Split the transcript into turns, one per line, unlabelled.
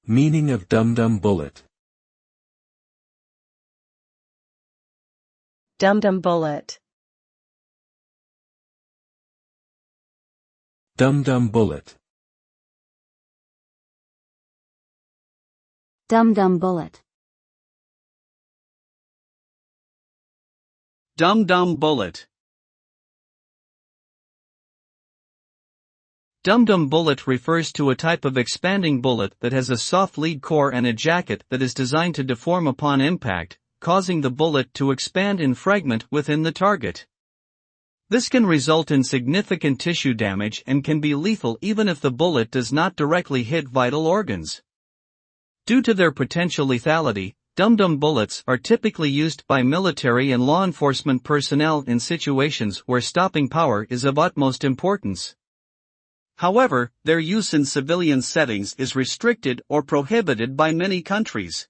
Meaning of dumdum bullet.
Dumdum bullet.
Dumdum bullet.
Dumdum bullet.
Dumdum bullet. Dumdum bullet refers to a type of expanding bullet that has a soft lead core and a jacket that is designed to deform upon impact, causing the bullet to expand and fragment within the target. This can result in significant tissue damage and can be lethal even if the bullet does not directly hit vital organs. Due to their potential lethality, dumdum bullets are typically used by military and law enforcement personnel in situations where stopping power is of utmost importance. However, their use in civilian settings is restricted or prohibited by many countries.